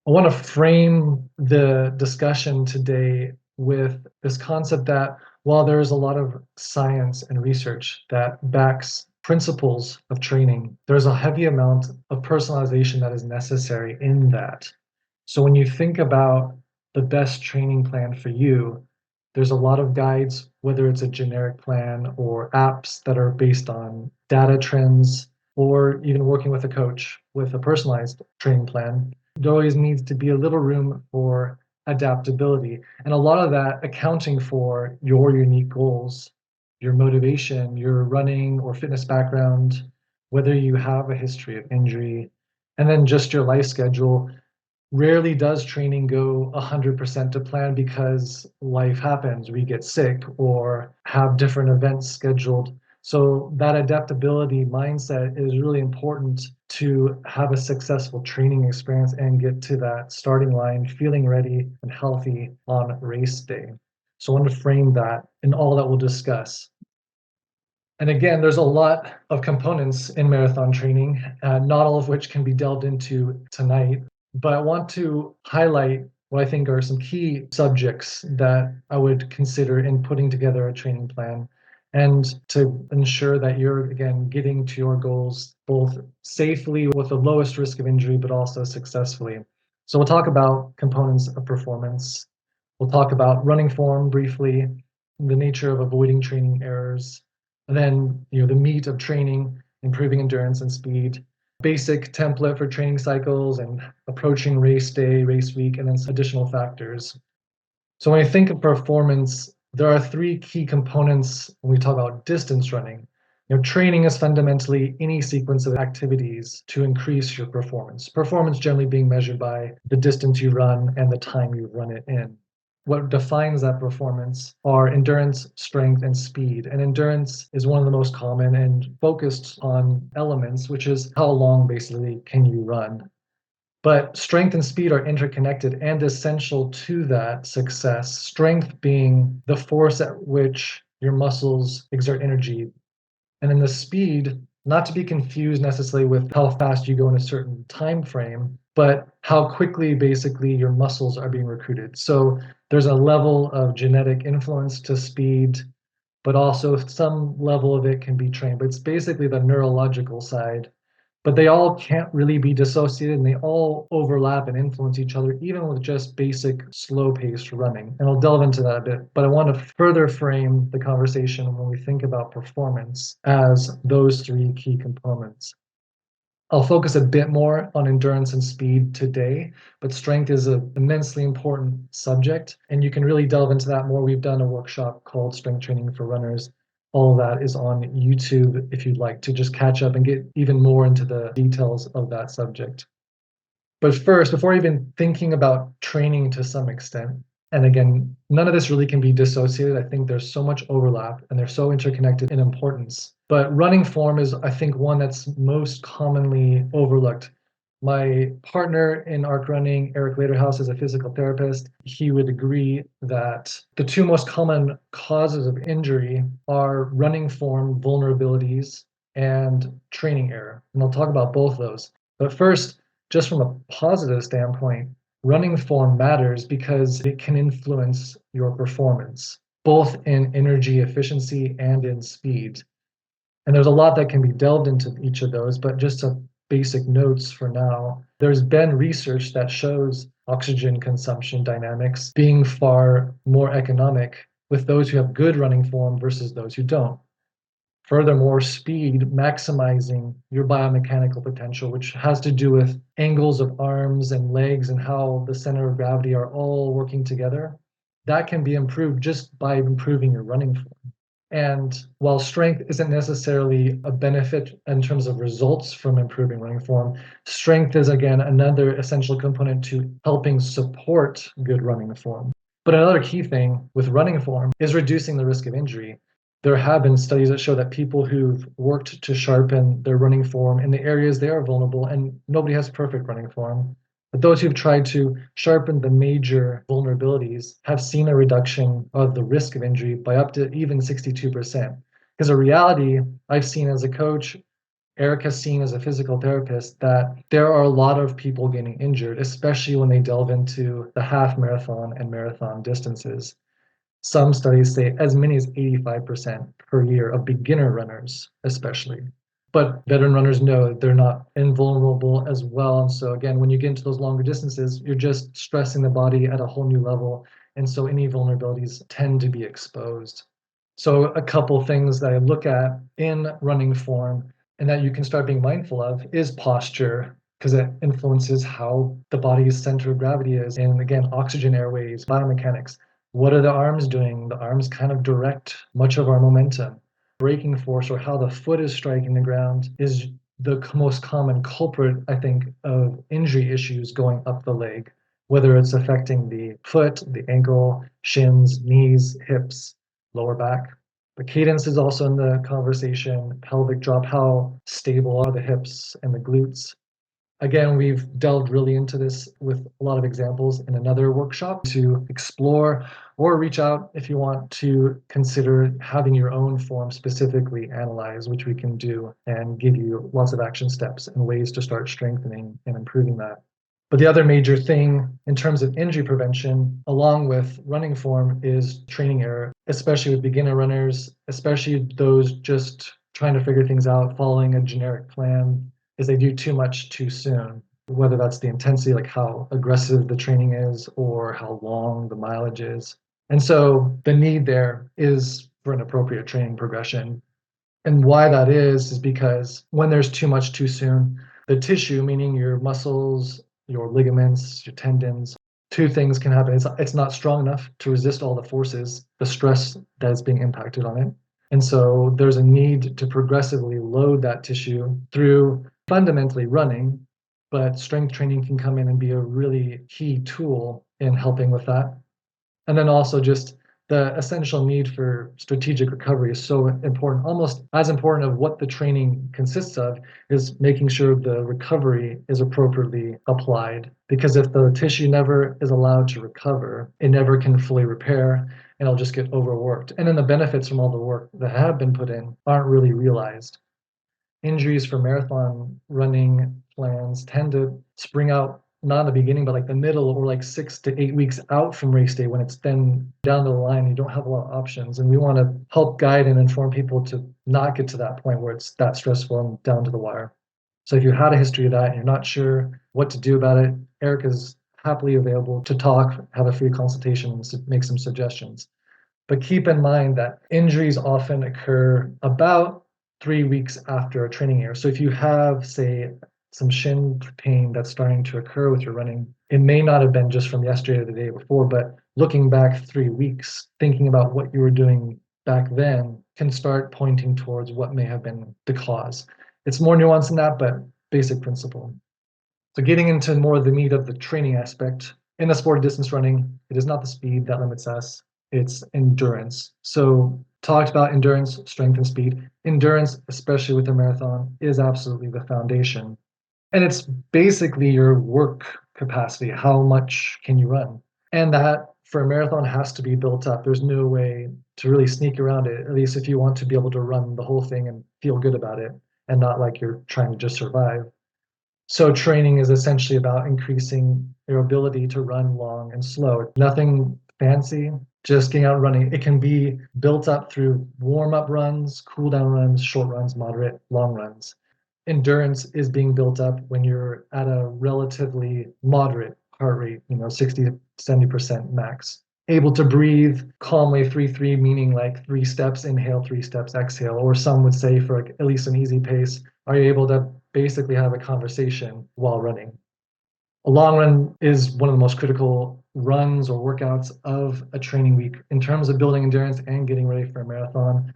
I want to frame the discussion today with this concept that while there's a lot of science and research that backs principles of training, there's a heavy amount of personalization that is necessary in that. So when you think about the best training plan for you, there's a lot of guides, whether it's a generic plan or apps that are based on data trends, or even working with a coach with a personalized training plan. There always needs to be a little room for adaptability. And a lot of that accounting for your unique goals, your motivation, your running or fitness background, whether you have a history of injury, and then just your life schedule. Rarely does training go 100% to plan because life happens. We get sick or have different events scheduled. So that adaptability mindset is really important to have a successful training experience and get to that starting line feeling ready and healthy on race day. So I want to frame that in all that we'll discuss. And again, there's a lot of components in marathon training, not all of which can be delved into tonight. But I want to highlight what I think are some key subjects that I would consider in putting together a training plan and to ensure that you're, again, getting to your goals both safely with the lowest risk of injury, but also successfully. So we'll talk about components of performance. We'll talk about running form briefly, the nature of avoiding training errors, and then the meat of training, improving endurance and speed, basic template for training cycles and approaching race day, race week, and then some additional factors. So when I think of performance, there are three key components when we talk about distance running. Training is fundamentally any sequence of activities to increase your performance. Performance generally being measured by the distance you run and the time you run it in. What defines that performance are endurance, strength, and speed. And endurance is one of the most common and focused on elements, which is how long basically can you run. But strength and speed are interconnected and essential to that success. Strength being the force at which your muscles exert energy. And then the speed, not to be confused necessarily with how fast you go in a certain time frame, but how quickly basically your muscles are being recruited. So there's a level of genetic influence to speed, but also some level of it can be trained. But it's basically the neurological side. But they all can't really be dissociated and they all overlap and influence each other, even with just basic slow-paced running. And I'll delve into that a bit, but I want to further frame the conversation when we think about performance as those three key components. I'll focus a bit more on endurance and speed today, but strength is an immensely important subject, and you can really delve into that more. We've done a workshop called Strength Training for Runners. All of that is on YouTube if you'd like to just catch up and get even more into the details of that subject. But first, before even thinking about training to some extent, and again, none of this really can be dissociated. I think there's so much overlap and they're so interconnected in importance. But running form is, I think, one that's most commonly overlooked. My partner in arc running, Eric Laterhouse, is a physical therapist. He would agree that the two most common causes of injury are running form vulnerabilities and training error. And I'll talk about both of those. But first, just from a positive standpoint, running form matters because it can influence your performance, both in energy efficiency and in speed. And there's a lot that can be delved into each of those, but just some basic notes for now. There's been research that shows oxygen consumption dynamics being far more economic with those who have good running form versus those who don't. Furthermore, speed, maximizing your biomechanical potential, which has to do with angles of arms and legs and how the center of gravity are all working together. That can be improved just by improving your running form. And while strength isn't necessarily a benefit in terms of results from improving running form, strength is, again, another essential component to helping support good running form. But another key thing with running form is reducing the risk of injury. There have been studies that show that people who've worked to sharpen their running form in the areas they are vulnerable, and nobody has perfect running form, but those who've tried to sharpen the major vulnerabilities have seen a reduction of the risk of injury by up to even 62%. Because a reality I've seen as a coach Erica's seen as a physical therapist that there are a lot of people getting injured, especially when they delve into the half marathon and marathon distances. Some studies say as many as 85% per year of beginner runners, especially. But veteran runners know they're not invulnerable as well. And so, again, when you get into those longer distances, you're just stressing the body at a whole new level. And so, any vulnerabilities tend to be exposed. So, a couple things that I look at in running form and that you can start being mindful of is posture, because it influences how the body's center of gravity is. And again, oxygen airways, biomechanics. What are the arms doing? The arms kind of direct much of our momentum. Braking force, or how the foot is striking the ground, is the most common culprit, I think, of injury issues going up the leg, whether it's affecting the foot, the ankle, shins, knees, hips, lower back. The cadence is also in the conversation, pelvic drop, how stable are the hips and the glutes. Again, we've delved really into this with a lot of examples in another workshop to explore, or reach out if you want to consider having your own form specifically analyzed, which we can do and give you lots of action steps and ways to start strengthening and improving that. But the other major thing in terms of injury prevention, along with running form, is training error, especially with beginner runners, especially those just trying to figure things out, following a generic plan, is they do too much too soon, whether that's the intensity, like how aggressive the training is or how long the mileage is. And so the need there is for an appropriate training progression. And why that is because when there's too much too soon, the tissue, meaning your muscles, your ligaments, your tendons, two things can happen. It's not strong enough to resist all the forces, the stress that is being impacted on it. And so there's a need to progressively load that tissue through fundamentally running, but strength training can come in and be a really key tool in helping with that. And then also just the essential need for strategic recovery is so important, almost as important of what the training consists of, is making sure the recovery is appropriately applied. Because if the tissue never is allowed to recover, it never can fully repair, and it'll just get overworked. And then the benefits from all the work that have been put in aren't really realized. Injuries for marathon running plans tend to spring out not in the beginning, but like the middle, or like 6 to 8 weeks out from race day, when it's then down the line, you don't have a lot of options. And we want to help guide and inform people to not get to that point where it's that stressful and down to the wire. So if you had a history of that and you're not sure what to do about it, Erica's happily available to talk, have a free consultation, and make some suggestions. But keep in mind that injuries often occur about 3 weeks after a training year. So if you have, say, some shin pain that's starting to occur with your running, it may not have been just from yesterday or the day before, but looking back 3 weeks, thinking about what you were doing back then can start pointing towards what may have been the cause. It's more nuanced than that, but basic principle. So getting into more of the meat of the training aspect, in the sport of distance running, it is not the speed that limits us, it's endurance. So talked about endurance, strength, and speed. Endurance, especially with a marathon, is absolutely the foundation. And it's basically your work capacity. How much can you run? And that for a marathon has to be built up. There's no way to really sneak around it, at least if you want to be able to run the whole thing and feel good about it and not like you're trying to just survive. So training is essentially about increasing your ability to run long and slow. Nothing fancy, just getting out running. It can be built up through warm-up runs, cool-down runs, short runs, moderate, long runs. Endurance is being built up when you're at a relatively moderate heart rate, 60 to 70% max. Able to breathe calmly, 3-3, meaning like 3 steps inhale, 3 steps exhale. Or some would say, for at least an easy pace, are you able to basically have a conversation while running? A long run is one of the most critical runs or workouts of a training week in terms of building endurance and getting ready for a marathon.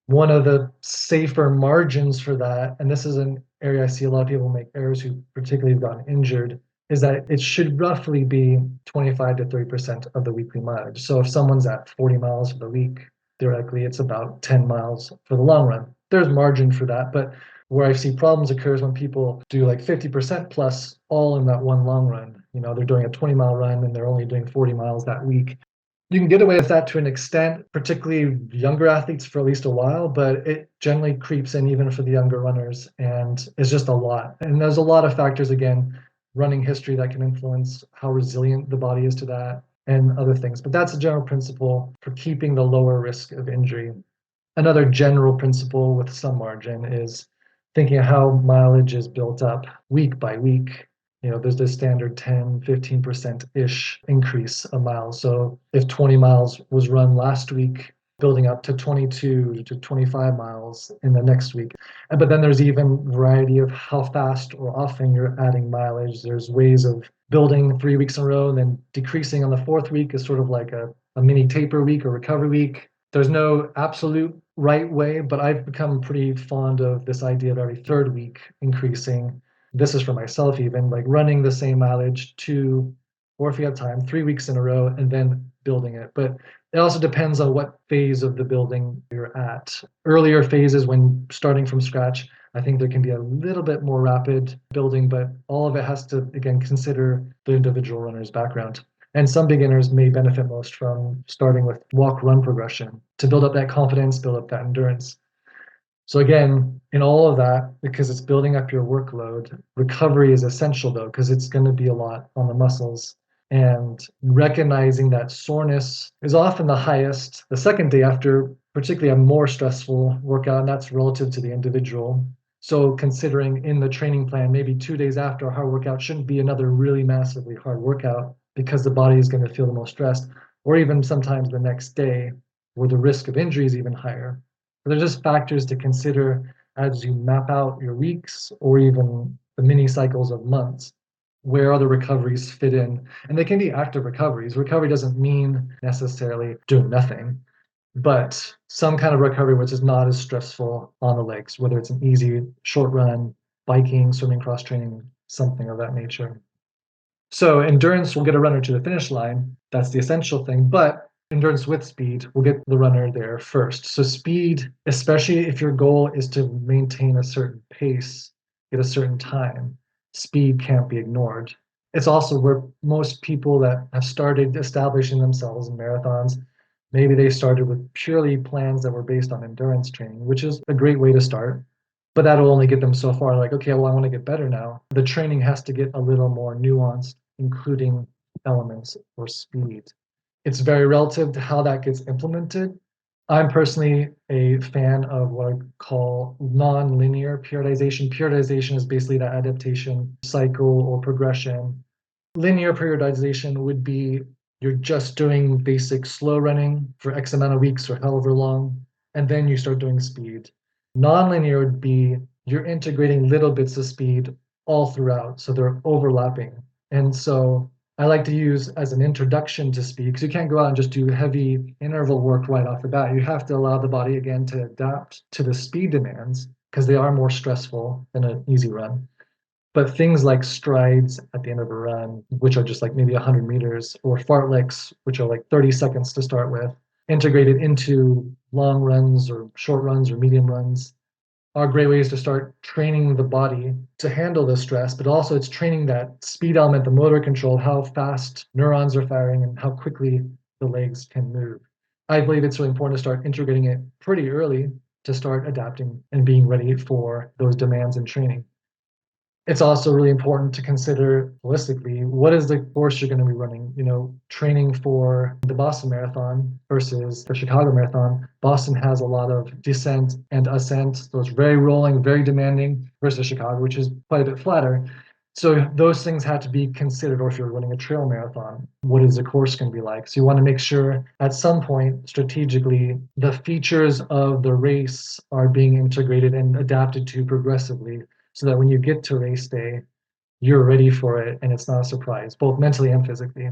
One of the safer margins for that, and this is an area I see a lot of people make errors who particularly have gotten injured, is that it should roughly be 25 to 30% of the weekly mileage. So if someone's at 40 miles for the week, theoretically it's about 10 miles for the long run. There's margin for that, but where I see problems occurs when people do like 50% plus all in that one long run. They're doing a 20-mile run and they're only doing 40 miles that week. You can get away with that to an extent, particularly younger athletes for at least a while, but it generally creeps in even for the younger runners, and it's just a lot. And there's a lot of factors, again, running history that can influence how resilient the body is to that and other things. But that's a general principle for keeping the lower risk of injury. Another general principle with some margin is thinking of how mileage is built up week by week. There's this standard 10, 15%-ish increase a mile. So if 20 miles was run last week, building up to 22 to 25 miles in the next week. But then there's even variety of how fast or often you're adding mileage. There's ways of building 3 weeks in a row and then decreasing on the fourth week is sort of like a mini taper week or recovery week. There's no absolute right way, but I've become pretty fond of this idea of every third week increasing. This is for myself, even like running the same mileage 2, or if you have time, 3 weeks in a row and then building it. But it also depends on what phase of the building you're at. Earlier phases, when starting from scratch, I think there can be a little bit more rapid building, but all of it has to, again, consider the individual runner's background. And some beginners may benefit most from starting with walk-run progression to build up that confidence, build up that endurance. So again, in all of that, because it's building up your workload, recovery is essential though, because it's going to be a lot on the muscles. And recognizing that soreness is often the highest the second day after, particularly a more stressful workout, and that's relative to the individual. So considering in the training plan, maybe 2 days after a hard workout shouldn't be another really massively hard workout because the body is going to feel the most stressed, or even sometimes the next day where the risk of injury is even higher. So there's just factors to consider as you map out your weeks or even the mini cycles of months, where other recoveries fit in. And they can be active recoveries. Recovery doesn't mean necessarily doing nothing, but some kind of recovery which is not as stressful on the legs, whether it's an easy short run, biking, swimming, cross training, something of that nature. So endurance will get a runner to the finish line. That's the essential thing. But endurance with speed will get the runner there first. So speed, especially if your goal is to maintain a certain pace at a certain time, speed can't be ignored. It's also where most people that have started establishing themselves in marathons, maybe they started with purely plans that were based on endurance training, which is a great way to start. But that'll only get them so far. Like, okay, well, I want to get better now. The training has to get a little more nuanced, including elements for speed. It's very relative to how that gets implemented. I'm personally a fan of what I call non-linear periodization. Periodization is basically that adaptation cycle or progression. Linear periodization would be you're just doing basic slow running for X amount of weeks or however long, and then you start doing speed. Non-linear would be you're integrating little bits of speed all throughout, so they're overlapping. And so I like to use as an introduction to speed, because you can't go out and just do heavy interval work right off the bat. You have to allow the body again to adapt to the speed demands because they are more stressful than an easy run. But things like strides at the end of a run, which are just like maybe 100 meters, or fartleks, which are like 30 seconds to start with, integrated into long runs or short runs or medium runs, are great ways to start training the body to handle the stress, but also it's training that speed element, the motor control, how fast neurons are firing and how quickly the legs can move. I believe it's really important to start integrating it pretty early to start adapting and being ready for those demands in training. It's also really important to consider holistically what is the course you're going to be running. Training for the Boston Marathon versus the Chicago Marathon. Boston has a lot of descent and ascent, so it's very rolling, very demanding, versus Chicago, which is quite a bit flatter. So those things have to be considered. Or if you're running a trail marathon, what is the course going to be like? So you want to make sure at some point strategically the features of the race are being integrated and adapted to progressively, so that when you get to race day, you're ready for it and it's not a surprise, both mentally and physically.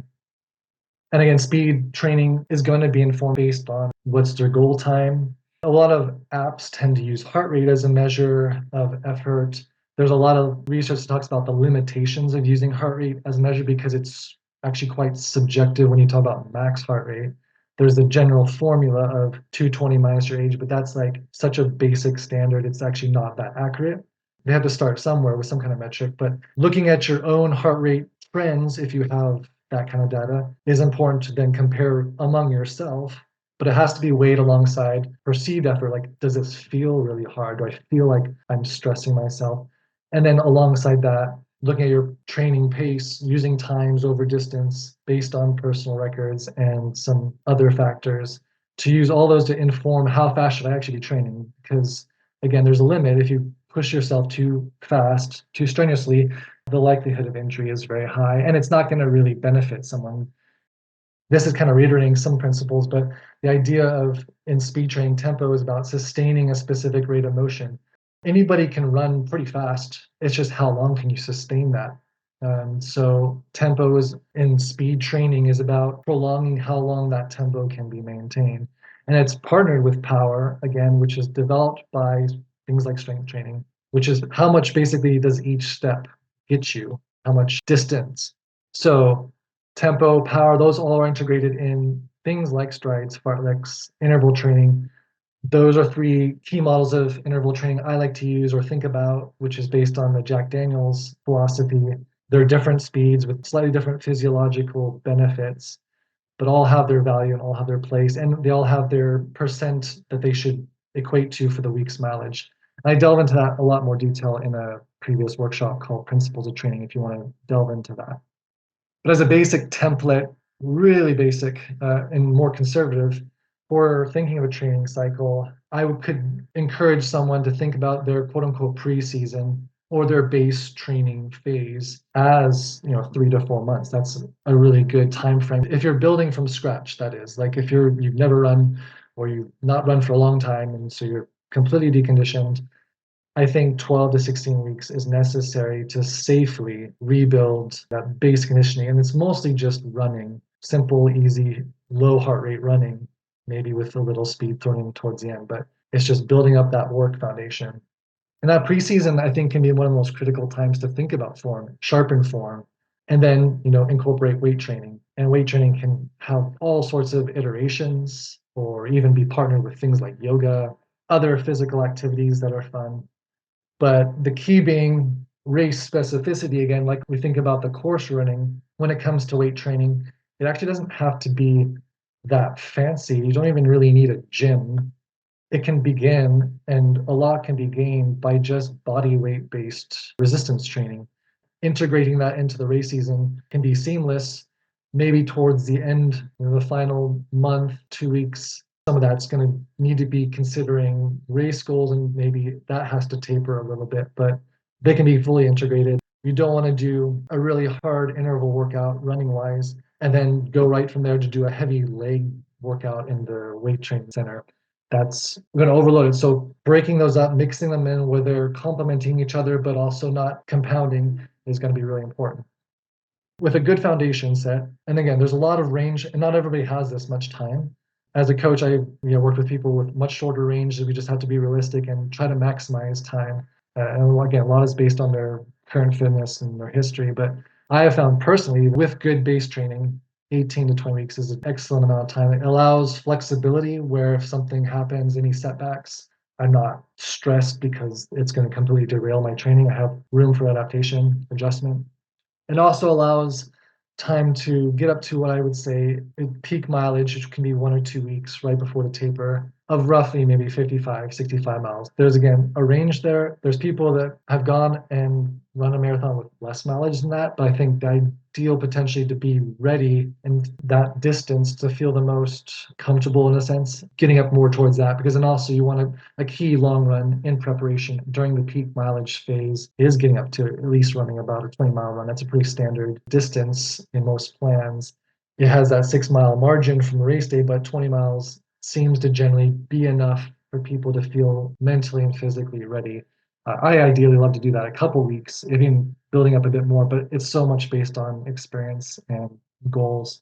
And again, speed training is going to be informed based on what's their goal time. A lot of apps tend to use heart rate as a measure of effort. There's a lot of research that talks about the limitations of using heart rate as a measure because it's actually quite subjective when you talk about max heart rate. There's the general formula of 220 minus your age, but that's like such a basic standard, it's actually not that accurate. They have to start somewhere with some kind of metric, but looking at your own heart rate trends, if you have that kind of data is important to then compare among yourself, but it has to be weighed alongside perceived effort. Like, does this feel really hard? Do I feel like I'm stressing myself? And then alongside that, looking at your training pace, using times over distance based on personal records and some other factors, to use all those to inform how fast should I actually be training. Because again, there's a limit. If you push yourself too fast, too strenuously, the likelihood of injury is very high, and it's not going to really benefit someone. This is kind of reiterating some principles, but the idea of in speed training, tempo is about sustaining a specific rate of motion. Anybody can run pretty fast. It's just how long can you sustain that? So tempo is in speed training is about prolonging how long that tempo can be maintained. And it's partnered with power, again, which is developed by things like strength training, which is how much basically does each step get you, how much distance. So tempo, power, those all are integrated in things like strides, fartleks, interval training. Those are three key models of interval training I like to use or think about, which is based on the Jack Daniels philosophy. They're different speeds with slightly different physiological benefits, but all have their value and all have their place, and they all have their percent that they should equate to for the week's mileage. And I delve into that a lot more detail in a previous workshop called Principles of Training if you want to delve into that. But as a basic template, really basic and more conservative, for thinking of a training cycle, I could encourage someone to think about their quote unquote preseason or their base training phase as 3 to 4 months. That's a really good time frame. If you're building from scratch, that is, like if you've never run or you've not run for a long time and so you're completely deconditioned, I think 12 to 16 weeks is necessary to safely rebuild that base conditioning. And it's mostly just running, simple, easy, low heart rate running, maybe with a little speed thrown in towards the end. But it's just building up that work foundation. And that preseason, I think, can be one of the most critical times to think about form, sharpen form, and then, incorporate weight training. And weight training can have all sorts of iterations or even be partnered with things like yoga, other physical activities that are fun. But the key being race specificity again, like we think about the course running, when it comes to weight training, it actually doesn't have to be that fancy. You don't even really need a gym. It can begin, and a lot can be gained by just body weight based resistance training. Integrating that into the race season can be seamless. Maybe towards the end, the final month, 2 weeks, some of that's going to need to be considering race goals, and maybe that has to taper a little bit, but they can be fully integrated. You don't want to do a really hard interval workout running wise and then go right from there to do a heavy leg workout in the weight training center. That's going to overload it. So breaking those up, mixing them in where they're complementing each other, but also not compounding is going to be really important. With a good foundation set, and again, there's a lot of range, and not everybody has this much time. As a coach, I worked with people with much shorter range. We just have to be realistic and try to maximize time. And again, a lot is based on their current fitness and their history. But I have found personally, with good base training, 18 to 20 weeks is an excellent amount of time. It allows flexibility where if something happens, any setbacks, I'm not stressed because it's going to completely derail my training. I have room for adaptation, adjustment. It also allows time to get up to what I would say peak mileage, which can be 1 or 2 weeks right before the taper, of roughly maybe 55, 65 miles. There's again a range there. There's people that have gone and run a marathon with less mileage than that, but I think the ideal potentially to be ready in that distance to feel the most comfortable in a sense, getting up more towards that, because then also you want a key long run in preparation during the peak mileage phase is getting up to at least running about a 20-mile run. That's a pretty standard distance in most plans. It has that 6-mile margin from the race day, but 20 miles seems to generally be enough for people to feel mentally and physically ready. I ideally love to do that a couple weeks, even building up a bit more, but it's so much based on experience and goals.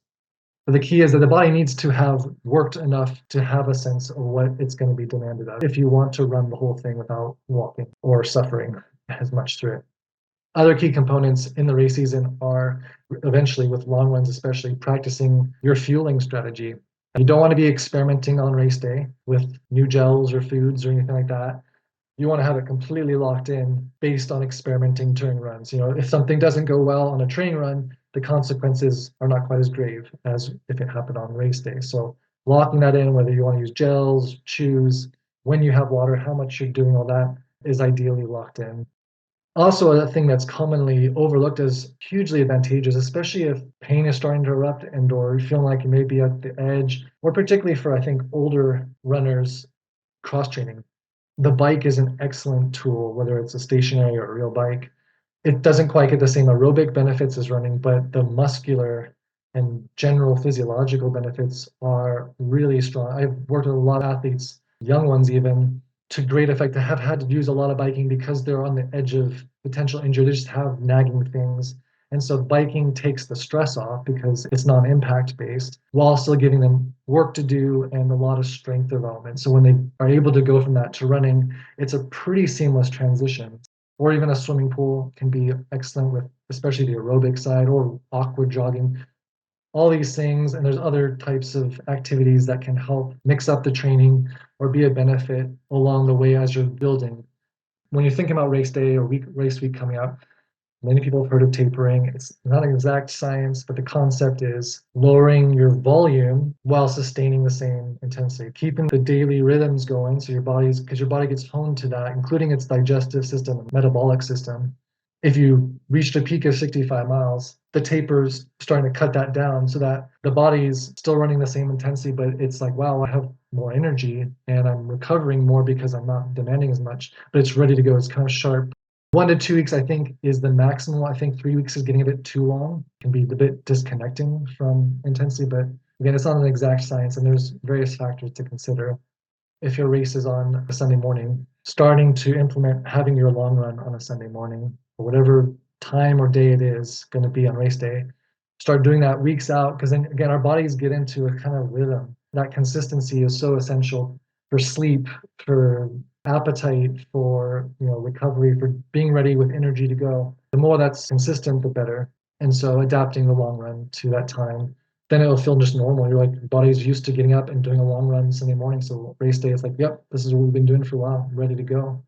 But the key is that the body needs to have worked enough to have a sense of what it's going to be demanded of if you want to run the whole thing without walking or suffering as much through it. Other key components in the race season are eventually, with long runs especially, practicing your fueling strategy. You don't want to be experimenting on race day with new gels or foods or anything like that. You want to have it completely locked in based on experimenting during runs. If something doesn't go well on a training run, the consequences are not quite as grave as if it happened on race day. So locking that in, whether you want to use gels, chews, when you have water, how much you're doing, all that is ideally locked in. Also, a thing that's commonly overlooked as hugely advantageous, especially if pain is starting to erupt and or you feel like you may be at the edge, or particularly for, I think, older runners, cross training. The bike is an excellent tool, whether it's a stationary or a real bike. It doesn't quite get the same aerobic benefits as running, but the muscular and general physiological benefits are really strong. I've worked with a lot of athletes, young ones even, to great effect, that have had to use a lot of biking because they're on the edge of potential injury. They just have nagging things. And so biking takes the stress off because it's non-impact based while still giving them work to do and a lot of strength development. So when they are able to go from that to running, it's a pretty seamless transition. Or even a swimming pool can be excellent with especially the aerobic side, or aqua jogging, all these things. And there's other types of activities that can help mix up the training or be a benefit along the way as you're building. When you're thinking about race day or race week coming up, many people have heard of tapering. It's not an exact science, but the concept is lowering your volume while sustaining the same intensity, keeping the daily rhythms going. So because your body gets honed to that, including its digestive system and metabolic system. If you reached a peak of 65 miles, the taper's starting to cut that down so that the body's still running the same intensity, but it's like, wow, I have more energy and I'm recovering more because I'm not demanding as much, but it's ready to go. It's kind of sharp. 1 to 2 weeks, I think, is the maximum. I think 3 weeks is getting a bit too long. It can be a bit disconnecting from intensity, but again, it's not an exact science, and there's various factors to consider. If your race is on a Sunday morning, starting to implement having your long run on a Sunday morning, or whatever time or day it is going to be on race day, start doing that weeks out, because then again, our bodies get into a kind of rhythm. That consistency is so essential for sleep, for appetite, for recovery, for being ready with energy to go. The more that's consistent, the better. And so adapting the long run to that time, then it'll feel just normal. You're like, your body's used to getting up and doing a long run Sunday morning. So race day, it's like, yep, this is what we've been doing for a while, ready to go.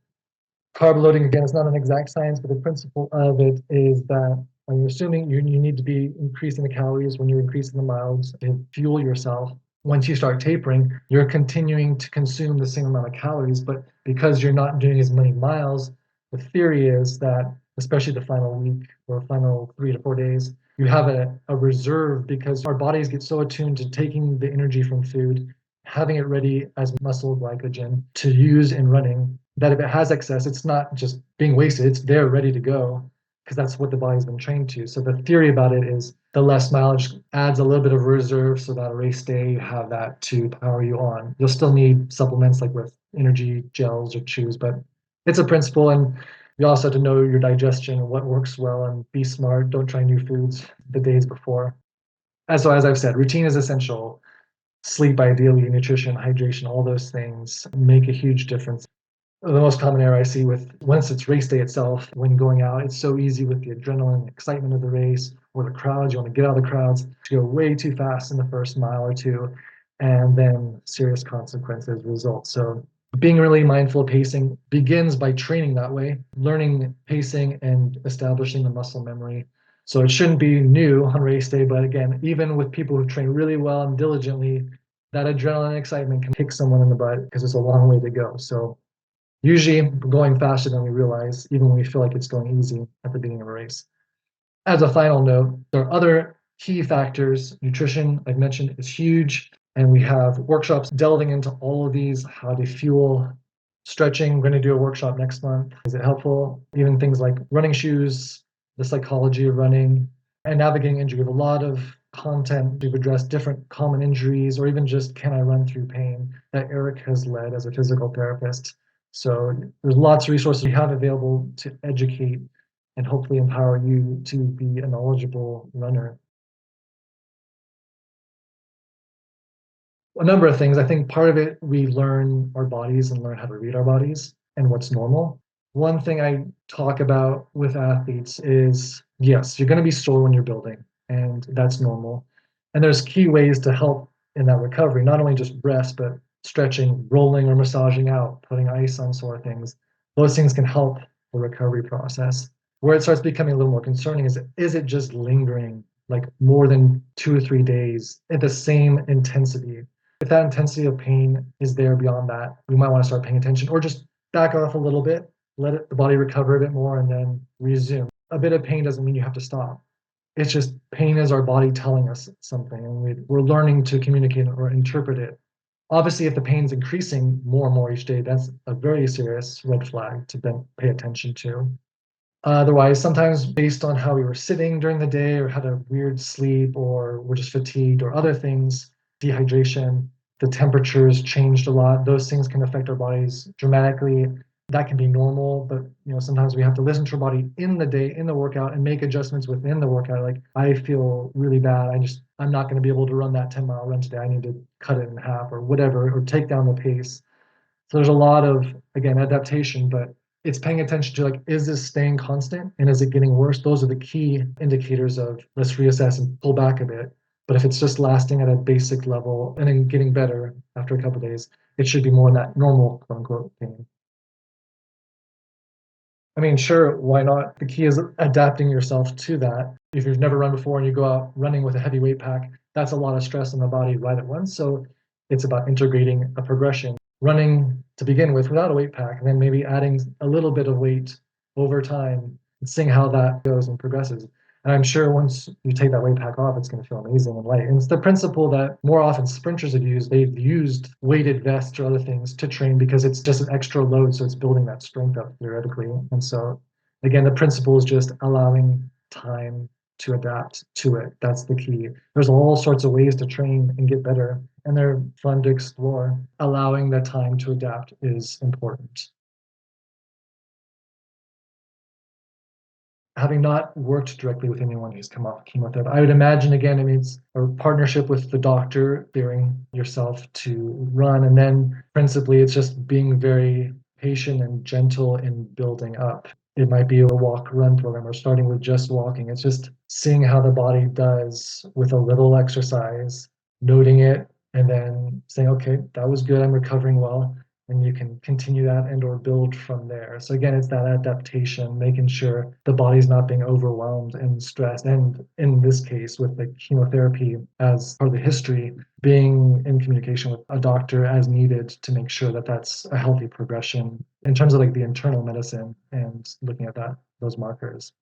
Carb loading, again, is not an exact science, but the principle of it is that when you're assuming you need to be increasing the calories when you're increasing the miles to fuel yourself. Once you start tapering, you're continuing to consume the same amount of calories, but because you're not doing as many miles, the theory is that, especially the final week or final 3 to 4 days, you have a reserve, because our bodies get so attuned to taking the energy from food, having it ready as muscle glycogen to use in running, that if it has excess, it's not just being wasted, it's there ready to go, because that's what the body's been trained to. So the theory about it is the less mileage adds a little bit of reserve so that a race day you have that to power you on. You'll still need supplements like with energy gels or chews, but it's a principle. And you also have to know your digestion and what works well, and be smart. Don't try new foods the days before. As I've said, routine is essential. Sleep, ideally, nutrition, hydration, all those things make a huge difference. The most common error I see with, once it's race day itself, when going out, it's so easy with the adrenaline and excitement of the race or the crowds. You want to get out of the crowds to go way too fast in the first mile or two, and then serious consequences result. So being really mindful of pacing begins by training that way, learning pacing and establishing the muscle memory. So it shouldn't be new on race day, but again, even with people who train really well and diligently, that adrenaline and excitement can kick someone in the butt because it's a long way to go. So usually we're going faster than we realize, even when we feel like it's going easy at the beginning of a race. As a final note, there are other key factors. Nutrition, I've mentioned, is huge. And we have workshops delving into all of these, how to fuel. Stretching, we're going to do a workshop next month. Is it helpful? Even things like running shoes, the psychology of running, and navigating injury. We have a lot of content to address different common injuries, or even just can I run through pain, that Eric has led as a physical therapist. So there's lots of resources we have available to educate and hopefully empower you to be a knowledgeable runner. A number of things. I think part of it, we learn our bodies and learn how to read our bodies and what's normal. One thing I talk about with athletes is, yes, you're going to be sore when you're building, and that's normal. And there's key ways to help in that recovery, not only just rest, but stretching, rolling or massaging out, putting ice on sore things. Those things can help the recovery process. Where it starts becoming a little more concerning is it just lingering like more than 2 or 3 days at the same intensity. If that intensity of pain is there beyond that, we might want to start paying attention or just back off a little bit, let the body recover a bit more, and then resume. A bit of pain doesn't mean you have to stop. It's just pain is our body telling us something, and we're learning to communicate or interpret it. Obviously, if the pain's increasing more and more each day, that's a very serious red flag to then pay attention to. Otherwise, sometimes based on how we were sitting during the day or had a weird sleep or we're just fatigued or other things, dehydration, the temperatures changed a lot. Those things can affect our bodies dramatically. That can be normal, but sometimes we have to listen to our body in the day, in the workout, and make adjustments within the workout. Like I feel really bad. I'm not going to be able to run that 10-mile run today. I need to cut it in half or whatever, or take down the pace. So there's a lot of, again, adaptation, but it's paying attention to like, is this staying constant and is it getting worse? Those are the key indicators of let's reassess and pull back a bit. But if it's just lasting at a basic level and then getting better after a couple of days, it should be more in that normal quote unquote pain. I mean, sure, why not? The key is adapting yourself to that. If you've never run before and you go out running with a heavy weight pack, that's a lot of stress on the body right at once. So it's about integrating a progression, running to begin with without a weight pack, and then maybe adding a little bit of weight over time and seeing how that goes and progresses. And I'm sure once you take that weight pack off, it's going to feel amazing and light. And it's the principle that more often sprinters have used. They've used weighted vests or other things to train because it's just an extra load. So it's building that strength up theoretically. And so, again, the principle is just allowing time to adapt to it. That's the key. There's all sorts of ways to train and get better, and they're fun to explore. Allowing the time to adapt is important. Having not worked directly with anyone who's come off chemotherapy, I would imagine, again, I mean, it's a partnership with the doctor, clearing yourself to run. And then principally, it's just being very patient and gentle in building up. It might be a walk run program or starting with just walking. It's just seeing how the body does with a little exercise, noting it, and then saying, okay, that was good. I'm recovering well, and you can continue that and or build from there. So again, it's that adaptation, making sure the body's not being overwhelmed and stressed. And in this case, with the chemotherapy as part of the history, being in communication with a doctor as needed to make sure that that's a healthy progression in terms of like the internal medicine and looking at those markers.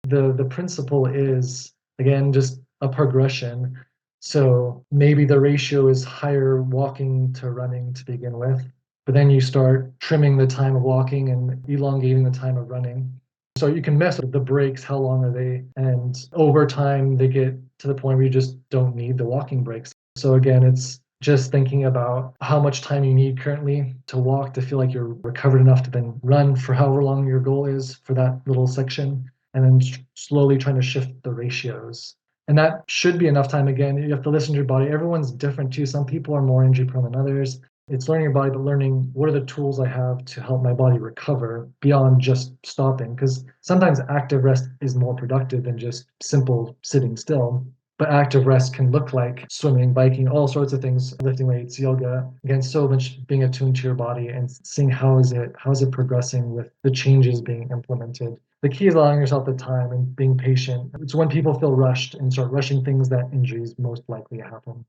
The principle is, again, just a progression. So maybe the ratio is higher walking to running to begin with, but then you start trimming the time of walking and elongating the time of running. So you can mess with the breaks, how long are they? And over time, they get to the point where you just don't need the walking breaks. So again, it's just thinking about how much time you need currently to walk to feel like you're recovered enough to then run for however long your goal is for that little section, and then slowly trying to shift the ratios. And that should be enough time. Again, you have to listen to your body. Everyone's different too. Some people are more injury prone than others. It's learning your body, but learning what are the tools I have to help my body recover beyond just stopping. Because sometimes active rest is more productive than just simple sitting still. But active rest can look like swimming, biking, all sorts of things, lifting weights, yoga. Again, so much being attuned to your body and seeing how is it progressing with the changes being implemented. The key is allowing yourself the time and being patient. It's when people feel rushed and start rushing things that injuries most likely happen.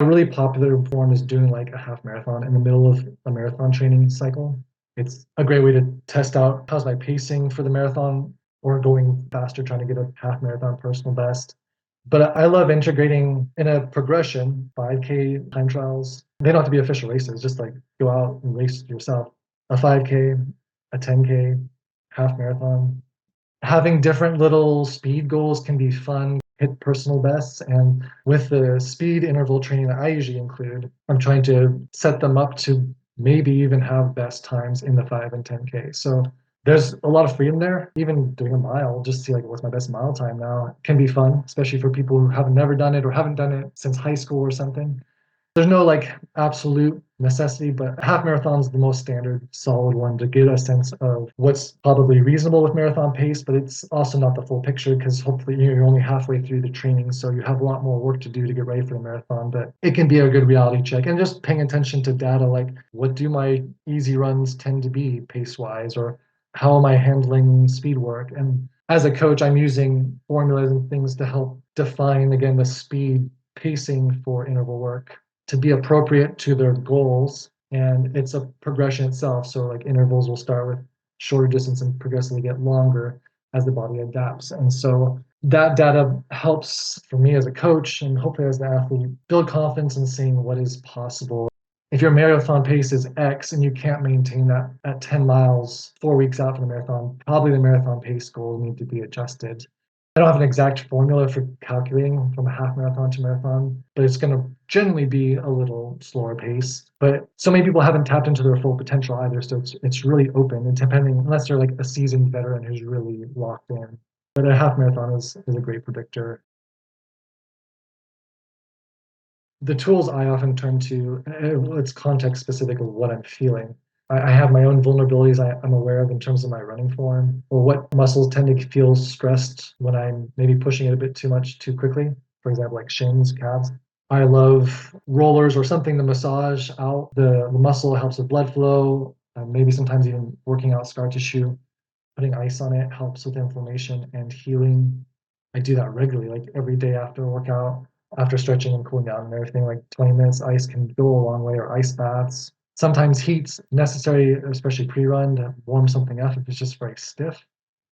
A really popular form is doing like a half marathon in the middle of a marathon training cycle. It's a great way to test out how's my pacing for the marathon or going faster, trying to get a half marathon personal best. But I love integrating in a progression, 5K time trials. They don't have to be official races, just like go out and race yourself. A 5K, a 10K, half marathon. Having different little speed goals can be fun, hit personal bests. And with the speed interval training that I usually include, I'm trying to set them up to maybe even have best times in the 5 and 10K. So there's a lot of freedom there. Even doing a mile, just see like what's my best mile time now can be fun, especially for people who have never done it or haven't done it since high school or something. There's no like absolute necessity, but a half marathon is the most standard, solid one to get a sense of what's probably reasonable with marathon pace, but it's also not the full picture because hopefully you're only halfway through the training, so you have a lot more work to do to get ready for the marathon. But it can be a good reality check and just paying attention to data like what do my easy runs tend to be pace wise, or how am I handling speed work? And as a coach, I'm using formulas and things to help define again the speed pacing for interval work to be appropriate to their goals. And it's a progression itself. So like intervals will start with shorter distance and progressively get longer as the body adapts. And so that data helps for me as a coach and hopefully as an athlete build confidence in seeing what is possible. If your marathon pace is X and you can't maintain that at 10 miles 4 weeks out from the marathon, probably the marathon pace goals need to be adjusted. I don't have an exact formula for calculating from a half marathon to marathon, but it's going to generally be a little slower pace. But so many people haven't tapped into their full potential either, so it's really open and depending, unless they're like a seasoned veteran who's really locked in. But a half marathon is a great predictor. The tools I often turn to, it's context specific of what I'm feeling. I have my own vulnerabilities I'm aware of in terms of my running form, or what muscles tend to feel stressed when I'm maybe pushing it a bit too much too quickly. For example, like shins, calves. I love rollers or something to massage out the muscle, helps with blood flow, maybe sometimes even working out scar tissue. Putting ice on it helps with inflammation and healing. I do that regularly, like every day after a workout, after stretching and cooling down and everything, like 20 minutes ice can go a long way, or ice baths. Sometimes heat's necessary, especially pre-run, to warm something up if it's just very stiff.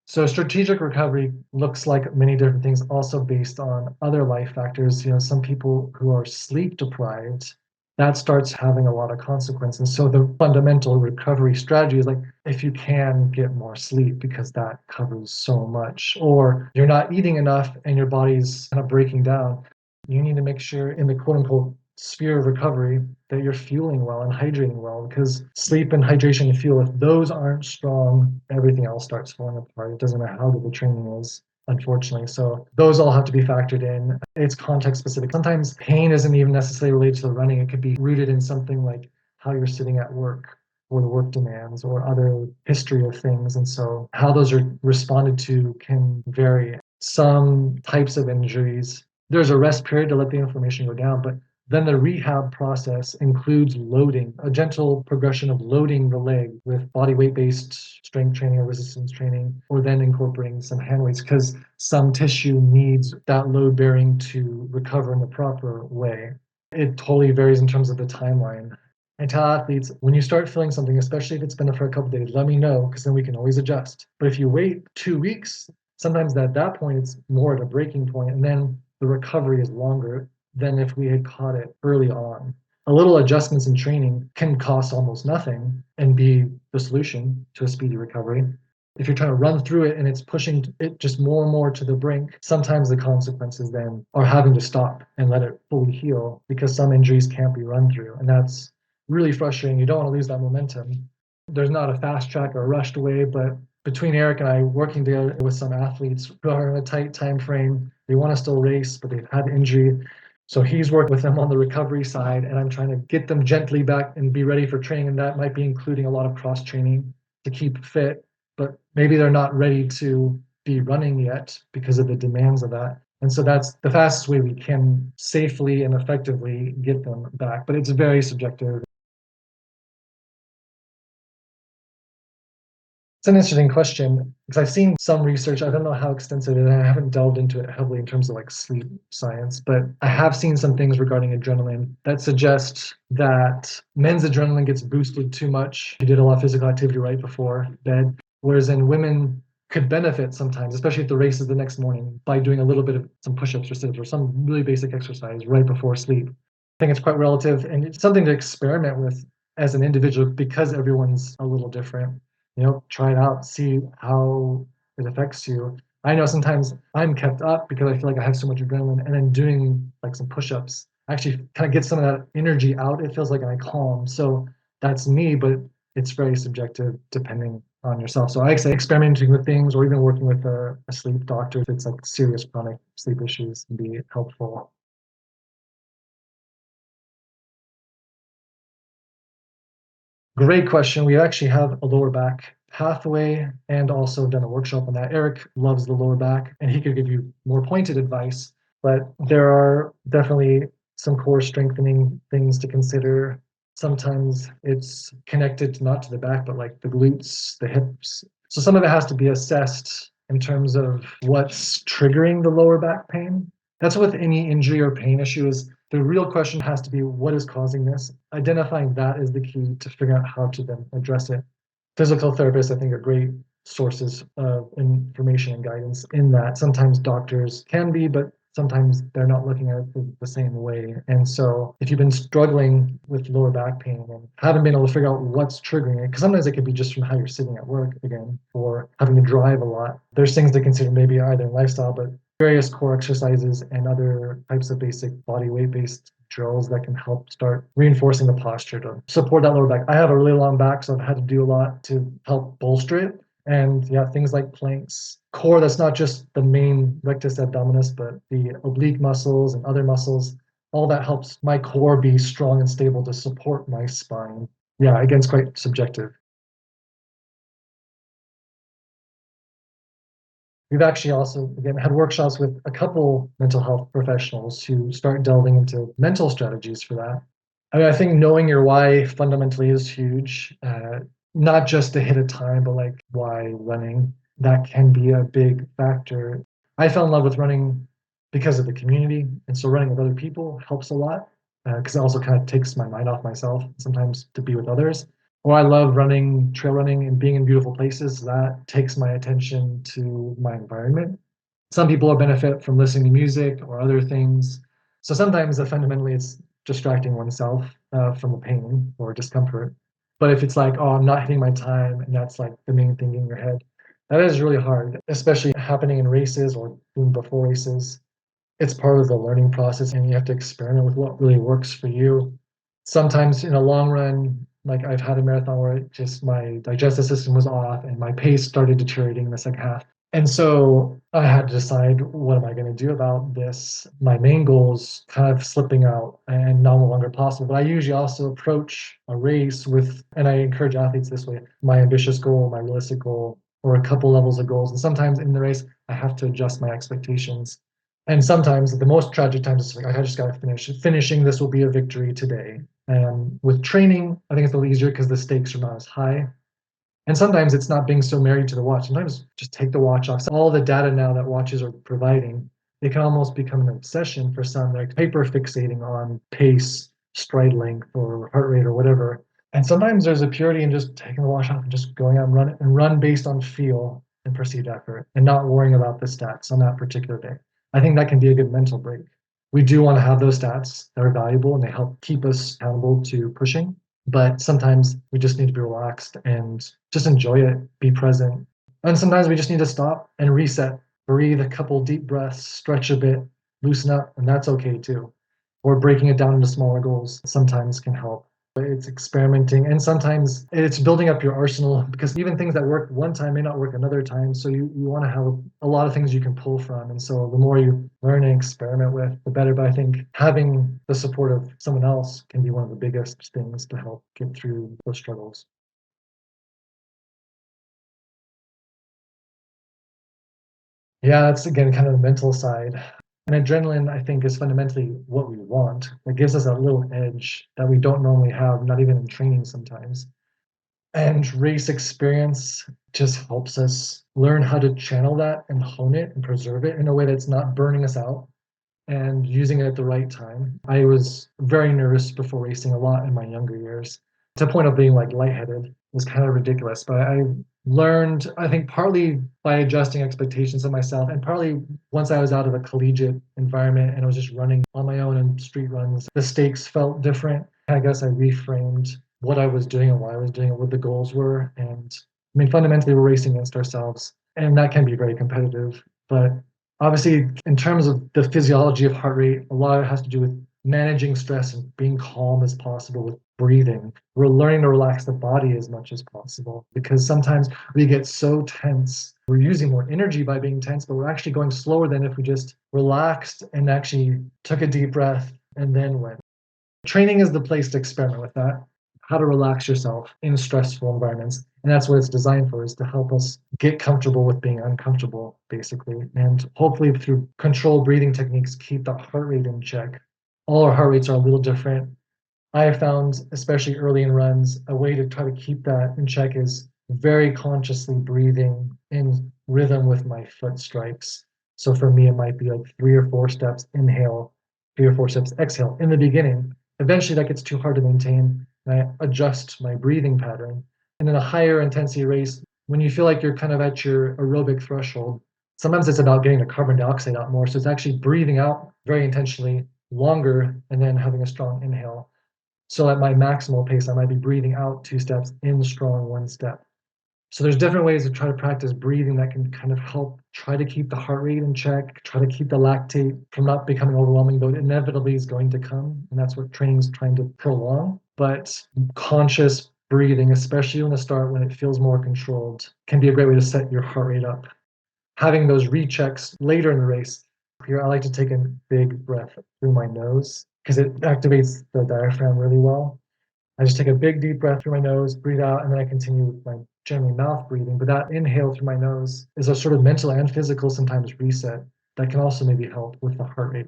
So strategic recovery looks like many different things, also based on other life factors. Some people who are sleep deprived, that starts having a lot of consequences. So the fundamental recovery strategy is like if you can get more sleep because that covers so much, or you're not eating enough and your body's kind of breaking down, you need to make sure in the quote unquote sphere of recovery that you're fueling well and hydrating well, because sleep and hydration and fuel, if those aren't strong, everything else starts falling apart. It doesn't matter how good the training is, unfortunately. So those all have to be factored in. It's context specific. Sometimes pain isn't even necessarily related to the running. It could be rooted in something like how you're sitting at work, or the work demands, or other history of things. And so how those are responded to can vary. Some types of injuries, there's a rest period to let the inflammation go down, but then the rehab process includes loading, a gentle progression of loading the leg with body weight based strength training or resistance training, or then incorporating some hand weights because some tissue needs that load bearing to recover in the proper way. It totally varies in terms of the timeline. I tell athletes, when you start feeling something, especially if it's been for a couple of days, let me know because then we can always adjust. But if you wait 2 weeks, sometimes at that point it's more at a breaking point, and then the recovery is longer than if we had caught it early on. A little adjustments in training can cost almost nothing and be the solution to a speedy recovery. If you're trying to run through it and it's pushing it just more and more to the brink, sometimes the consequences then are having to stop and let it fully heal because some injuries can't be run through. And that's really frustrating. You don't want to lose that momentum. There's not a fast track or a rushed way, but between Eric and I working together with some athletes who are in a tight time frame, they want to still race, but they've had injury. So he's worked with them on the recovery side, and I'm trying to get them gently back and be ready for training. And that might be including a lot of cross training to keep fit, but maybe they're not ready to be running yet because of the demands of that. And so that's the fastest way we can safely and effectively get them back. But it's very subjective. It's an interesting question because I've seen some research. I don't know how extensive it is. I haven't delved into it heavily in terms of like sleep science, but I have seen some things regarding adrenaline that suggest that men's adrenaline gets boosted too much. You did a lot of physical activity right before bed, whereas in women could benefit sometimes, especially if the race is the next morning, by doing a little bit of some push-ups or sit-ups or some really basic exercise right before sleep. I think it's quite relative and it's something to experiment with as an individual because everyone's a little different. Try it out, see how it affects you. I know sometimes I'm kept up because I feel like I have so much adrenaline, and then doing like some push-ups actually kind of gets some of that energy out. It feels like I calm. So that's me, but it's very subjective depending on yourself. So I say experimenting with things or even working with a sleep doctor if it's like serious chronic sleep issues can be helpful. Great question. We actually have a lower back pathway and also done a workshop on that. Eric loves the lower back and he could give you more pointed advice, but there are definitely some core strengthening things to consider. Sometimes it's connected not to the back, but like the glutes, the hips. So some of it has to be assessed in terms of what's triggering the lower back pain. That's with any injury or pain issue is the real question has to be what is causing this? Identifying that is the key to figure out how to then address it. Physical therapists, I think, are great sources of information and guidance in that. Sometimes doctors can be, but sometimes they're not looking at it the same way. And so if you've been struggling with lower back pain and haven't been able to figure out what's triggering it, because sometimes it could be just from how you're sitting at work again, or having to drive a lot. There's things to consider maybe either in lifestyle, but various core exercises and other types of basic body weight based drills that can help start reinforcing the posture to support that lower back. I have a really long back, so I've had to do a lot to help bolster it. And yeah, things like planks, core that's not just the main rectus abdominis, but the oblique muscles and other muscles, all that helps my core be strong and stable to support my spine. Yeah, again, it's quite subjective. We've actually also, again, had workshops with a couple mental health professionals who start delving into mental strategies for that. I mean, I think knowing your why fundamentally is huge. Not just to hit a time, but like why running. That can be a big factor. I fell in love with running because of the community. And so running with other people helps a lot because it also kind of takes my mind off myself sometimes to be with others. Or I love running, trail running, and being in beautiful places. That takes my attention to my environment. Some people will benefit from listening to music or other things. So sometimes fundamentally it's distracting oneself from the pain or discomfort. But if it's like, oh, I'm not hitting my time, and that's like the main thing in your head, that is really hard, especially happening in races or even before races. It's part of the learning process, and you have to experiment with what really works for you. Sometimes in a long run, like I've had a marathon where it just my digestive system was off and my pace started deteriorating in the second half. And so I had to decide what am I going to do about this? My main goals kind of slipping out and no longer possible. But I usually also approach a race with, and I encourage athletes this way, my ambitious goal, my realistic goal, or a couple levels of goals. And sometimes in the race, I have to adjust my expectations. And sometimes the most tragic times is like, I just got to finish. Finishing this will be a victory today. And with training, I think it's a little easier because the stakes are not as high. And sometimes it's not being so married to the watch. Sometimes just take the watch off. So all the data now that watches are providing, it can almost become an obsession for some, like hyper fixating on pace, stride length, or heart rate, or whatever. And sometimes there's a purity in just taking the watch off and just going out and run based on feel and perceived effort and not worrying about the stats on that particular day. I think that can be a good mental break. We do want to have those stats that are valuable and they help keep us accountable to pushing. But sometimes we just need to be relaxed and just enjoy it, be present. And sometimes we just need to stop and reset, breathe a couple deep breaths, stretch a bit, loosen up, and that's okay too. Or breaking it down into smaller goals sometimes can help. It's experimenting and sometimes it's building up your arsenal because even things that work one time may not work another time. So you want to have a lot of things you can pull from. And so the more you learn and experiment with, the better. But I think having the support of someone else can be one of the biggest things to help get through those struggles. Yeah, that's again kind of the mental side. And adrenaline, I think, is fundamentally what we want. It gives us a little edge that we don't normally have, not even in training sometimes. And race experience just helps us learn how to channel that and hone it and preserve it in a way that's not burning us out and using it at the right time. I was very nervous before racing a lot in my younger years to the point of being like lightheaded. It was kind of ridiculous, but I learned, I think, partly by adjusting expectations of myself, and partly once I was out of a collegiate environment and I was just running on my own in street runs, the stakes felt different. I guess I reframed what I was doing and why I was doing it, what the goals were. And I mean, fundamentally, we're racing against ourselves, and that can be very competitive. But obviously, in terms of the physiology of heart rate, a lot of it has to do with managing stress and being calm as possible with breathing. We're learning to relax the body as much as possible because sometimes we get so tense. We're using more energy by being tense, but we're actually going slower than if we just relaxed and actually took a deep breath and then went. Training is the place to experiment with that. how to relax yourself in stressful environments. And that's what it's designed for, is to help us get comfortable with being uncomfortable, basically. And hopefully through controlled breathing techniques, keep the heart rate in check. All our heart rates are a little different. I have found, especially early in runs, a way to try to keep that in check is very consciously breathing in rhythm with my foot strikes. So for me, it might be like 3 or 4 steps inhale, 3 or 4 steps exhale in the beginning. Eventually, that gets too hard to maintain, and I adjust my breathing pattern. And in a higher intensity race, when you feel like you're kind of at your aerobic threshold, sometimes it's about getting the carbon dioxide out more. So it's actually breathing out very intentionally longer and then having a strong inhale. So at my maximal pace, I might be breathing out 2 steps, in strong 1 step. So there's different ways to try to practice breathing that can kind of help try to keep the heart rate in check, try to keep the lactate from not becoming overwhelming, though it inevitably is going to come. And that's what training is trying to prolong. But conscious breathing, especially in the start when it feels more controlled, can be a great way to set your heart rate up. Having those rechecks later in the race, here I like to take a big breath through my nose because it activates the diaphragm really well. I just take a big deep breath through my nose, breathe out, and then I continue with my generally mouth breathing. But that inhale through my nose is a sort of mental and physical sometimes reset that can also maybe help with the heart rate.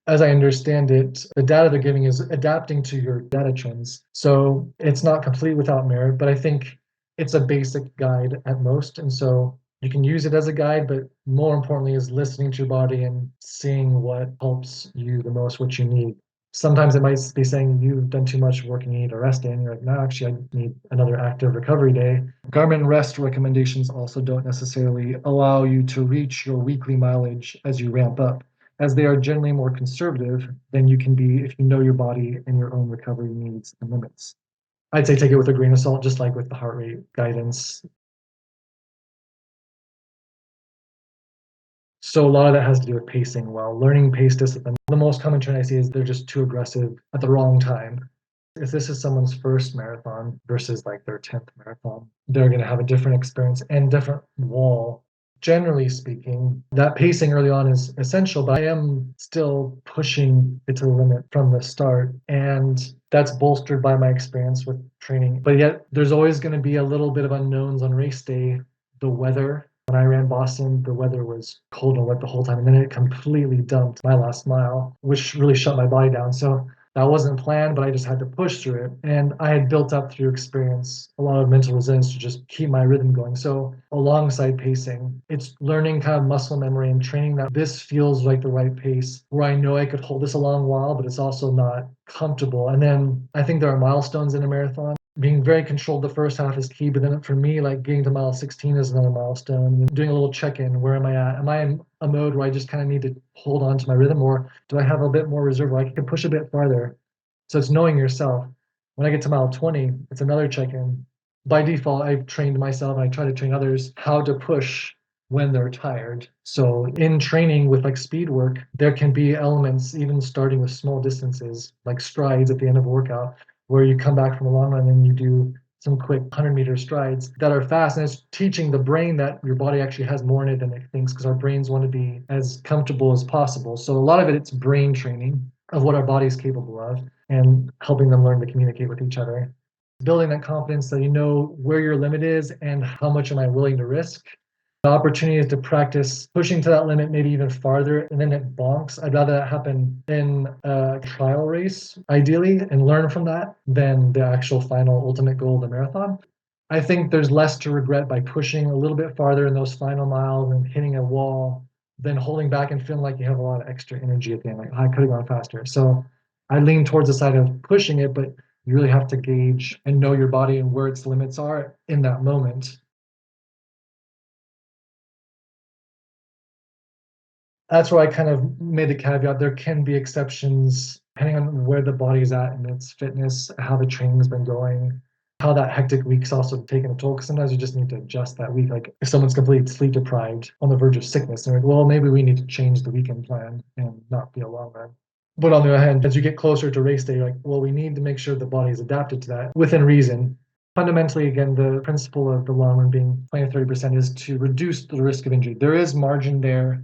As I understand it, the data they're giving is adapting to your data trends. So it's not complete without merit, but I think it's a basic guide at most. And so you can use it as a guide, but more importantly is listening to your body and seeing what helps you the most, what you need. Sometimes it might be saying you've done too much working, you need a rest day, and you're like, no, actually, I need another active recovery day. Garmin rest recommendations also don't necessarily allow you to reach your weekly mileage as you ramp up, as they are generally more conservative than you can be if you know your body and your own recovery needs and limits. I'd say take it with a grain of salt, just like with the heart rate guidance. So a lot of that has to do with pacing well, learning pace discipline. The most common trend I see is they're just too aggressive at the wrong time. If this is someone's first marathon versus like their 10th marathon, they're going to have a different experience and different wall. Generally speaking, that pacing early on is essential, but I am still pushing it to the limit from the start. And that's bolstered by my experience with training. But yet, there's always going to be a little bit of unknowns on race day. The weather. When I ran Boston, the weather was cold and wet the whole time, and then it completely dumped my last mile, which really shut my body down. So that wasn't planned, but I just had to push through it. And I had built up through experience a lot of mental resilience to just keep my rhythm going. So alongside pacing, it's learning kind of muscle memory and training that this feels like the right pace where I know I could hold this a long while, but it's also not comfortable. And then I think there are milestones in a marathon. Being very controlled the first half is key, but then for me, like getting to mile 16 is another milestone. Doing a little check-in, where am I at? Am I in a mode where I just kind of need to hold on to my rhythm, or do I have a bit more reserve where I can push a bit farther? So it's knowing yourself. When I get to mile 20, it's another check-in. By default, I've trained myself and I try to train others how to push when they're tired. So in training with like speed work, there can be elements, even starting with small distances, like strides at the end of a workout, where you come back from a long run and you do some quick 100-meter strides that are fast. And it's teaching the brain that your body actually has more in it than it thinks, because our brains want to be as comfortable as possible. So a lot of it, it's brain training of what our body is capable of and helping them learn to communicate with each other. Building that confidence so you know where your limit is and how much am I willing to risk. The opportunity is to practice pushing to that limit, maybe even farther, and then it bonks. I'd rather that happen in a trial race, ideally, and learn from that than the actual final ultimate goal of the marathon. I think there's less to regret by pushing a little bit farther in those final miles and hitting a wall than holding back and feeling like you have a lot of extra energy at the end. Like, I could have gone faster. So I lean towards the side of pushing it, but you really have to gauge and know your body and where its limits are in that moment. That's where I kind of made the caveat. There can be exceptions depending on where the body's at and its fitness, how the training's been going, how that hectic week's also taken a toll. Because sometimes you just need to adjust that week. Like if someone's completely sleep deprived on the verge of sickness, they're like, well, maybe we need to change the weekend plan and not be a long run. But on the other hand, as you get closer to race day, you're like, well, we need to make sure the body is adapted to that within reason. Fundamentally, again, the principle of the long run being 20 to 30% is to reduce the risk of injury. There is margin there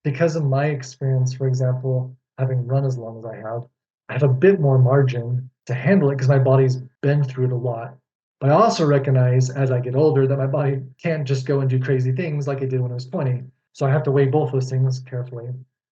because of my experience, for example, having run as long as I have a bit more margin to handle it because my body's been through it a lot. But I also recognize as I get older that my body can't just go and do crazy things like it did when I was 20. So I have to weigh both those things carefully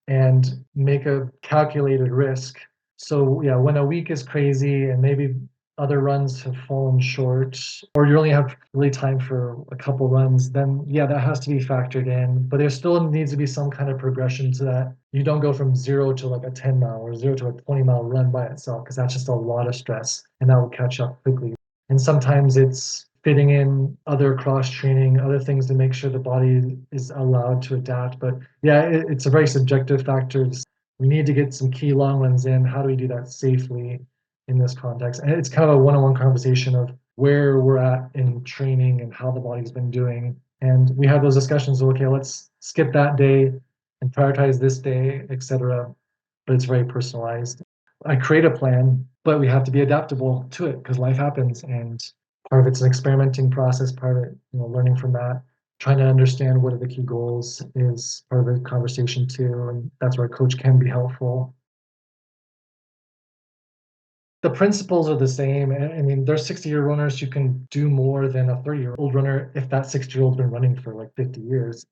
and make a calculated risk. So yeah, when a week is crazy and maybe other runs have fallen short, or you only have really time for a couple runs, then yeah, that has to be factored in. But there still needs to be some kind of progression to that. You don't go from 0 to like a 10 mile or 0 to a 20-mile run by itself, because that's just a lot of stress and that will catch up quickly. And sometimes it's fitting in other cross training, other things to make sure the body is allowed to adapt. But yeah, it's a very subjective factor. We need to get some key long runs in. How do we do that safely in this context? And it's kind of a one-on-one conversation of where we're at in training and how the body's been doing. And we have those discussions. Okay, let's skip that day and prioritize this day, etc. But it's very personalized. I create a plan, but we have to be adaptable to it because life happens, and part of it's an experimenting process, part of it, learning from that, trying to understand what are the key goals is part of the conversation too, and that's where a coach can be helpful. The principles are the same. I mean, there's 60-year runners who can do more than a 30-year-old runner if that 60-year-old's been running for like 50 years.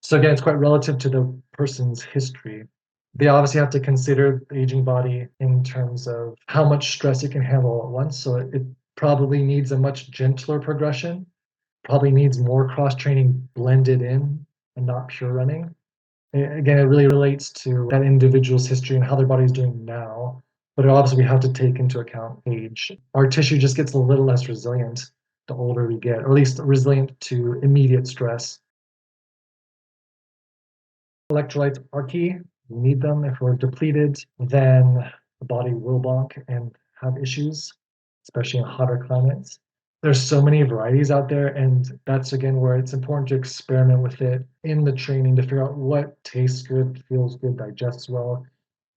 So again, it's quite relative to the person's history. They obviously have to consider the aging body in terms of how much stress it can handle at once. So it probably needs a much gentler progression, probably needs more cross training blended in and not pure running. Again, it really relates to that individual's history and how their body's doing now. But obviously, we have to take into account age. Our tissue just gets a little less resilient the older we get, or at least resilient to immediate stress. Electrolytes are key. We need them. If we're depleted, then the body will bonk and have issues, especially in hotter climates. There's so many varieties out there, and that's again where it's important to experiment with it in the training to figure out what tastes good, feels good, digests well.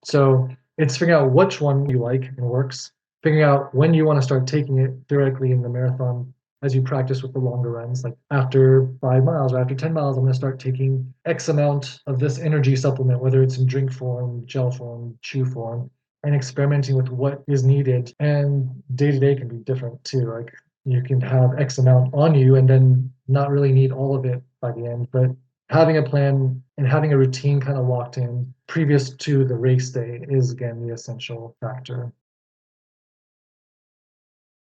So it's figuring out which one you like and works, figuring out when you want to start taking it theoretically in the marathon as you practice with the longer runs. Like after 5 miles or after 10 miles, I'm going to start taking X amount of this energy supplement, whether it's in drink form, gel form, chew form, and experimenting with what is needed. And day to day can be different too. Like you can have X amount on you and then not really need all of it by the end. But having a plan and having a routine kind of locked in previous to the race day is again the essential factor.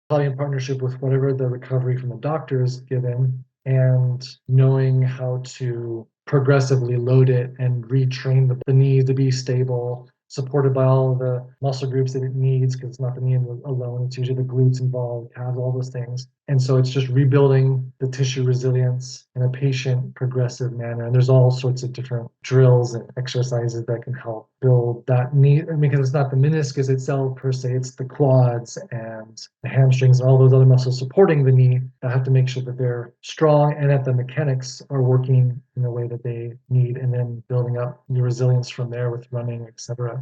Probably in partnership with whatever the recovery from the doctor is given, and knowing how to progressively load it and retrain the knee to be stable, supported by all of the muscle groups that it needs, because it's not the knee alone, it's usually the glutes involved, calves, all those things. And so it's just rebuilding the tissue resilience in a patient progressive manner. And there's all sorts of different drills and exercises that can help build that knee, because it's not the meniscus itself per se, it's the quads and the hamstrings and all those other muscles supporting the knee that have to make sure that they're strong and that the mechanics are working in the way that they need, and then building up your resilience from there with running, etc.